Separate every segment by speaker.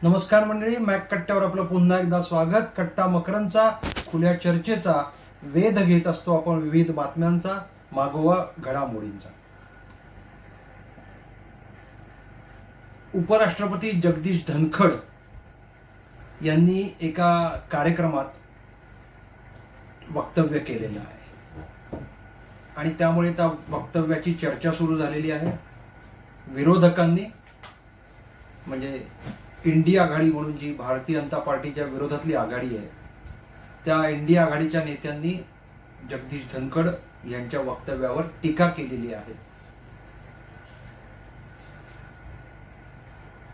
Speaker 1: नमस्कार मंडळी, मॅक कट्ट्यावर आपलं पुन्हा एकदा स्वागत. कट्टा मकरंदचा खुल्या चर्चेचा वेध घेत असतो आपण विविध बातम्यांचा, मागोवा घडामोडींचा. उपराष्ट्रपती जगदीश धनखड यांनी एका कार्यक्रमात वक्तव्य केलेलं आहे आणि त्यामुळे त्या वक्तव्याची चर्चा सुरू झालेली आहे. विरोधकांनी, म्हणजे इंडिया आघाडी म्हणून जी भारतीय जनता पार्टीच्या विरोधातली आघाडी आहे, त्या इंडिया आघाडीच्या नेत्यांनी जगदीश धनखड यांच्या वक्तव्यावर टीका केलेली आहे.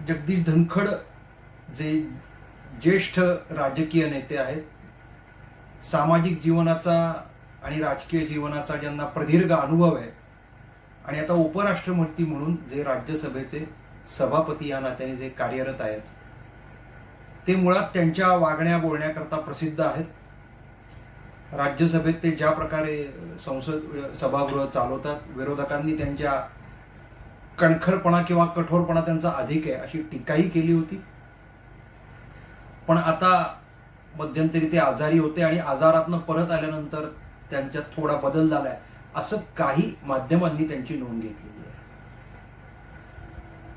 Speaker 1: जगदीश धनखड जे ज्येष्ठ राजकीय नेते आहेत, सामाजिक जीवनाचा आणि राजकीय जीवनाचा ज्यांना प्रदीर्घ अनुभव आहे आणि आता उपराष्ट्रपती म्हणून जे राज्यसभेचे सभापती या नात्याने जे कार्यरत आहेत, ते मुळात त्यांच्या वागण्या बोलण्याकरता प्रसिद्ध आहेत. राज्यसभेत ते ज्या प्रकारे सभागृह चालवतात, विरोधकांनी त्यांच्या कणखरपणा किंवा कठोरपणा त्यांचा अधिक आहे अशी टीकाही केली होती. पण आता मध्यंतरी ते आजारी होते आणि आजारातनं परत आल्यानंतर त्यांच्यात थोडा बदल झालाय असं काही माध्यमांनी त्यांची नोंद घेतलेली आहे.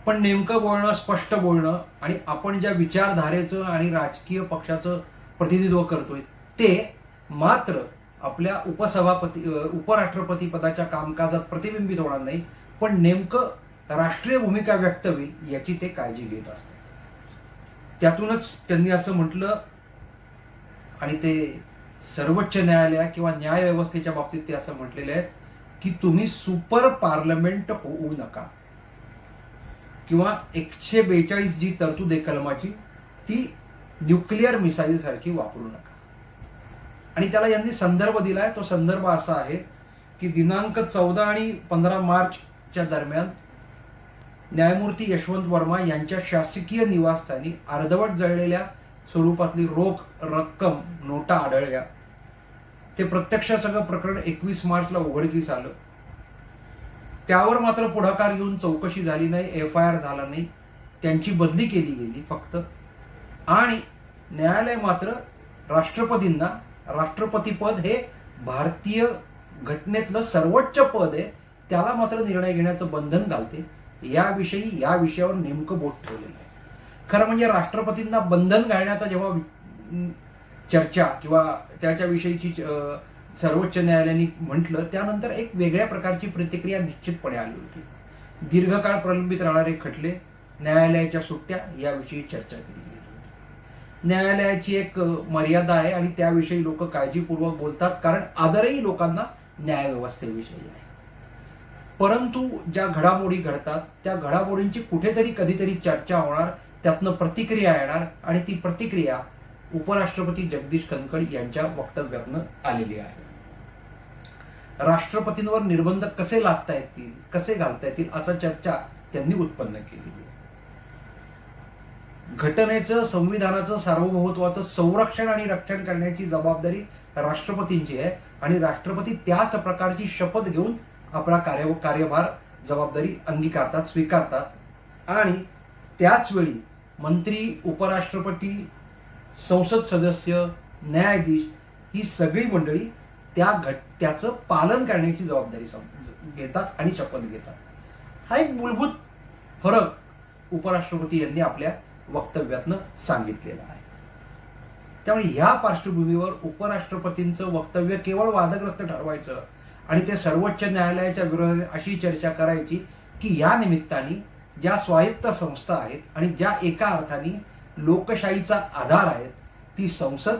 Speaker 1: पण नेमकं बोलणं, स्पष्ट बोलणं आणि आपण ज्या विचारधारेचं आणि राजकीय पक्षाचं प्रतिनिधित्व करतोय ते मात्र आपल्या उपराष्ट्रपती पदाच्या कामकाजात प्रतिबिंबित होणार नाही, पण नेमकं राष्ट्रीय भूमिका व्यक्त होईल याची ते काळजी घेत असतात. त्यातूनच त्यांनी असं म्हटलं आणि ते सर्वोच्च न्यायालय किंवा न्याय व्यवस्थेच्या बाबतीत ते असं म्हटलेलं आहे की तुम्ही सुपर पार्लमेंट होऊ नका, किंवा 142 जी तरतूद आहे कलमाची ती न्यूक्लिअर मिसाईल सारखी वापरू नका. आणि त्याला यांनी संदर्भ दिलाय. तो संदर्भ असा आहे की दिनांक 14 आणि 15 मार्चच्या दरम्यान न्यायमूर्ती यशवंत वर्मा यांच्या शासकीय निवासस्थानी अर्धवट जळलेल्या स्वरूपातली रोख रक्कम, नोटा आढळल्या. ते प्रत्यक्ष सगळं प्रकरण 21 मार्चला उघडकीस आलं. त्यावर मात्र पुढाकार घेऊन चौकशी झाली नाही, FIR झाला नाही, त्यांची बदली केली गेली फक्त. आणि न्यायालय मात्र राष्ट्रपतींना, राष्ट्रपतीपद हे भारतीय घटनेतलं सर्वोच्च पद आहे, त्याला मात्र निर्णय घेण्याचं बंधन घालते. या विषयावर नेमकं बोट ठेवलेलं आहे. खरं म्हणजे राष्ट्रपतींना बंधन घालण्याचा जेव्हा चर्चा किंवा त्याच्याविषयीची सर्वोच्च न्यायालयाने म्हटलं, त्यानंतर एक वेगळ्या प्रकारची प्रतिक्रिया निश्चितपणे आली होती. दीर्घकाळ प्रलंबित राहणारे खटले, न्यायालयाच्या सुट्ट्या याविषयी चर्चा केली गेली होती. न्यायालयाची एक मर्यादा आहे आणि त्याविषयी लोक काळजीपूर्वक बोलतात, कारण आदरही लोकांना न्यायव्यवस्थेविषयी आहे. परंतु ज्या घडामोडी घडतात त्या घडामोडींची कुठेतरी कधीतरी चर्चा होणार, त्यातनं प्रतिक्रिया येणार आणि ती प्रतिक्रिया उपराष्ट्रपती जगदीश धनखड यांच्या वक्तव्यातनं आलेली आहे. राष्ट्रपतींवर निर्बंध कसे लादता येतील, कसे घालता येतील असा चर्चा त्यांनी उत्पन्न केलेली आहे. घटनेचं, संविधानाचं, सार्वभौमत्वाचं संरक्षण आणि रक्षण करण्याची जबाबदारी राष्ट्रपतींची आहे आणि राष्ट्रपती त्याच प्रकारची शपथ घेऊन आपला कार्यभार, जबाबदारी अंगीकारतात, स्वीकारतात. आणि त्याच वेळी मंत्री, उपराष्ट्रपती, संसद सदस्य, न्यायाधीश ही सगळी मंडळी त्याचं पालन करण्याची जबाबदारी घेतात आणि शपथ घेतात. हा एक मूलभूत फरक उपराष्ट्रपती यांनी आपल्या वक्तव्यातनं सांगितलेला आहे. त्यामुळे ह्या पार्श्वभूमीवर उपराष्ट्रपतींचं वक्तव्य केवळ वादग्रस्त ठरवायचं आणि ते सर्वोच्च न्यायालयाच्या विरोधात अशी चर्चा करायची की या निमित्ताने ज्या स्वायत्त संस्था आहेत आणि ज्या एका अर्थाने लोकशाहीचा आधार आहेत, ती संसद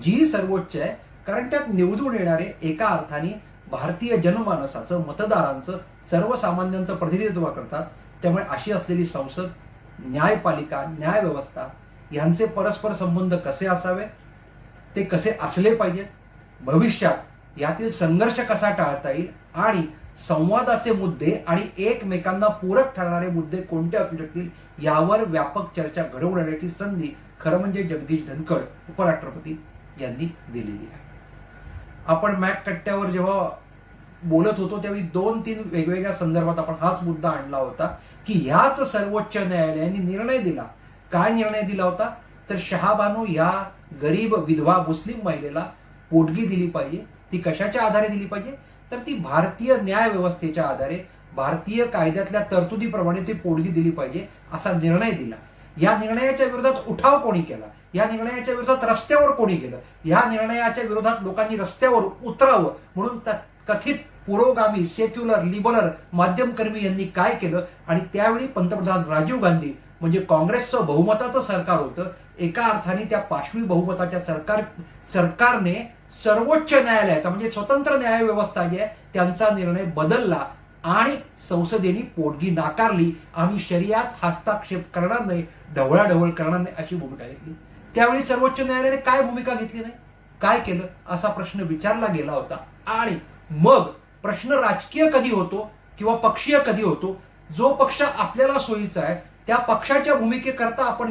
Speaker 1: जी सर्वोच्च आहे, कारण त्यात निवडून येणारे एका अर्थाने भारतीय जनमानसाचं, मतदारांचं, सर्वसामान्यांचं प्रतिनिधित्व करतात. त्यामुळे अशी असलेली संसद, न्यायपालिका, न्यायव्यवस्था यांचे परस्पर संबंध कसे असावे, ते कसे असले पाहिजेत, भविष्यात यातील संघर्ष कसा टाळता येईल आणि संवादाचे मुद्दे आणि एकमेकांना पूरक ठरणारे मुद्दे कोणते असू शकतील यावर व्यापक चर्चा घडवून आणण्याची संधी खरं म्हणजे जगदीश धनखड उपराष्ट्रपती यांनी दिलेली आहे. आपण मॅक कट्ट्यावर जेव्हा बोलत होतो त्यावेळी 2-3 वेगवेगळ्या संदर्भात आपण हाच मुद्दा आणला होता की ह्याच सर्वोच्च न्यायालयाने निर्णय दिला काय निर्णय दिला होता तर शहाबानू या गरीब विधवा मुस्लिम महिलेला पोटगी दिली पाहिजे. ती कशाच्या आधारे दिली पाहिजे तर ती भारतीय न्याय व्यवस्थेच्या आधारे भारतीय कायद्यातल्या तरतुदीप्रमाणे ती पोटगी दिली पाहिजे असा निर्णय दिला. या निर्णयाच्या विरोधात उठाव कोणी केला, या निर्णयाच्या विरोधात रस्त्यावर कोणी गेलं, या निर्णयाच्या विरोधात लोकांनी रस्त्यावर उतरावं म्हणून कथित पुरोगामी सेक्युलर लिबरल माध्यमकर्मी यांनी काय केलं आणि त्यावेळी पंतप्रधान राजीव गांधी म्हणजे काँग्रेसचं बहुमताचं सरकार होतं. एका अर्थाने त्या पाशवी बहुमताच्या सरकारने सर्वोच्च न्यायालयाचा म्हणजे स्वतंत्र न्याय व्यवस्था जी आहे त्यांचा निर्णय बदलला आणि संसदेने पोटगी नाकारली. आम्ही शरीयात हस्तक्षेप करणार नाही, ढवळाढवळ करणार नाही अशी भूमिका घेतली. त्यावेळी सर्वोच्च न्यायालयाने काय भूमिका घेतली नाही, काय केलं असा प्रश्न विचारला गेला होता. आणि मग प्रश्न राजकीय कधी होतो किंवा पक्षीय कधी होतो, जो पक्ष आपल्याला सोयीचा आहे त्या पक्षाच्या भूमिकेकरता आपण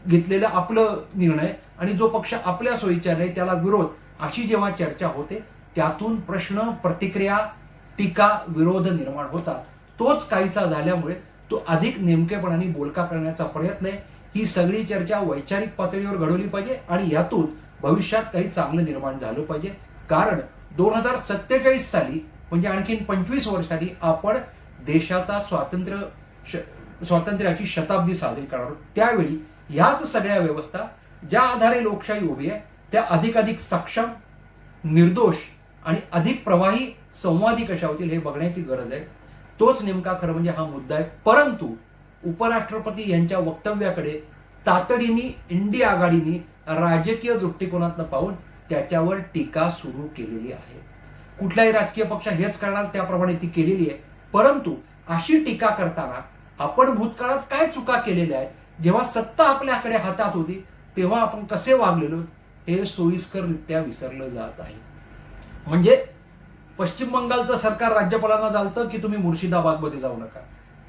Speaker 1: घेतलेलं आपलं निर्णय आणि जो पक्ष आपल्या सोयीचा नाही त्याला विरोध अशी जेव्हा चर्चा होते त्यातून प्रश्न प्रतिक्रिया टीका विरोध निर्माण होतात. तोच काहीसा झाल्यामुळे तो अधिक नेमकेपणाने बोलका करण्याचा प्रयत्न आहे. ही सगळी चर्चा वैचारिक पातळीवर घडवली पाहिजे आणि यातून भविष्यात काही चांगलं निर्माण झालं पाहिजे. कारण 2047 साली म्हणजे आणखीन 25 वर्षांनी आपण देशाचा स्वातंत्र्याची शताब्दी साजरी करणार आहोत. त्यावेळी याच सगळ्या व्यवस्था ज्या आधारे लोकशाही उभी आहे त्या अधिक सक्षम, निर्दोष आणि अधिक प्रवाही संवादी कशा होतील हे बघण्याची गरज आहे. तोच नेमका खरं म्हणजे हा मुद्दा आहे. परंतु उपराष्ट्रपती यांच्या वक्तव्याकडे तातडीने इंडिया आघाडीने राजकीय दृष्टिकोनातून पाहून त्याच्यावर टीका सुरू केलेली आहे. कुठलाही राजकीय पक्ष हेच करणार त्याप्रमाणे ती केलेली आहे. परंतु अशी टीका करताना आपण भूतकाळात काय चुका केलेल्या आहेत, जेव्हा सत्ता आपल्याकडे हातात होती तेव्हा आपण कसे वागलेलो हे सोयीस्कररित्या विसरलं जात आहे. म्हणजे पश्चिम बंगालचं सरकार राज्यपालांना चालतं की तुम्ही मुर्शिदाबादमध्ये जाऊ नका.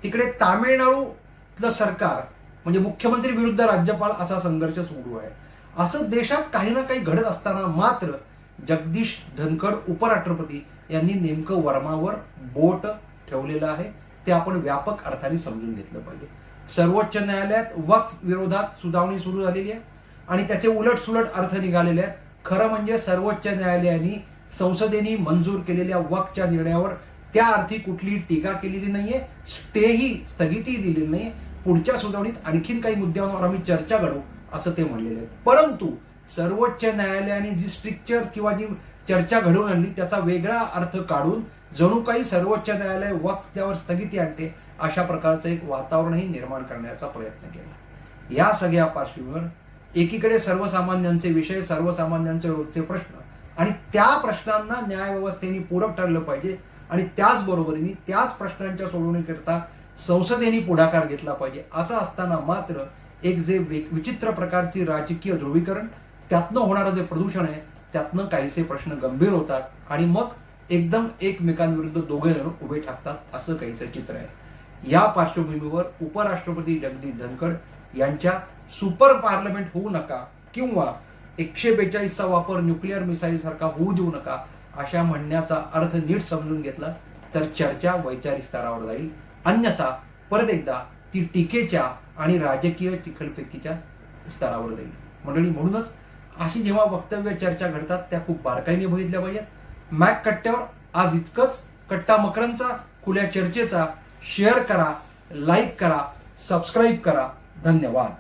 Speaker 1: तिकडे तामिळनाडूतलं सरकार म्हणजे मुख्यमंत्री विरुद्ध राज्यपाल असा संघर्ष सुरू आहे. असं देशात काही ना काही घडत असताना मात्र जगदीश धनखड उपराष्ट्रपती यांनी नेमकं वर्मावर बोट ठेवलेलं आहे. ते आपण व्यापक अर्थाने समजून घेतलं पाहिजे. सर्वोच्च न्यायालयात वक्फ विरोधात सुनावणी सुरू झालेली आहे आणि त्याचे उलटसुलट अर्थ निघालेले आहेत. खरं म्हणजे सर्वोच्च न्यायालयाने संसदेने मंजूर केलेल्या वक्फच्या निर्णयावर त्या अर्थी कुठलीही टीका केलेली नाहीये, स्टेही स्थगिती दिलेली नाहीये. पुढच्या सुनावणीत आणखीन काही मुद्द्यांवर आम्ही चर्चा करू असं ते म्हणलेले आहे. परंतु सर्वोच्च न्यायालयाने जी स्ट्रिक्चर किंवा जी चर्चा घडवून आणली त्याचा वेगळा अर्थ काढून जणू काही सर्वोच्च न्यायालय वक्फावर स्थगिती आणते अशा प्रकारचं एक वातावरणही निर्माण करण्याचा प्रयत्न केला. या सगळ्या पार्श्वभूमीवर एकीकडे सर्वसामान्यांचे विषय, सर्वसामान्यांचे रोजचे प्रश्न आणि त्या प्रश्नांना न्यायव्यवस्थेने पूरक ठरलं पाहिजे आणि त्याचबरोबरीने त्याच प्रश्नांच्या सोडवणुकीकरता संसदेने पुढाकार घेतला पाहिजे. असं असताना मात्र एक जे विचित्र प्रकारची राजकीय ध्रुवीकरण त्यातनं होणारं जे प्रदूषण आहे त्यातनं काहीसे प्रश्न गंभीर होतात आणि मग एकदम एकमेकांविरुद्ध दोघे जण उभे ठाकतात असं काहीसं चित्र आहे. या पार्श्वभूमीवर उपराष्ट्रपती जगदीश धनखड यांच्या सुपर पार्लमेंट होऊ नका किंवा 142चा वापर न्यूक्लिअर मिसाईल सारखा होऊ देऊ नका अशा म्हणण्याचा अर्थ नीट समजून घेतला तर चर्चा वैचारिक स्तरावर जाईल. अन्यथा परत एकदा ती टीकेच्या आणि राजकीय चिखलफेकीच्या स्तरावर जाईल. मंडळी, म्हणूनच अशी जेव्हा वक्तव्य चर्चा घडतात त्या खूप बारकाईने बघितल्या पाहिजेत. मॅक कट्ट्यावर आज इतकंच. कट्टा मकरंदचा खुल्या चर्चेचा शेअर करा, लाईक करा, सबस्क्राईब करा. धन्यवाद.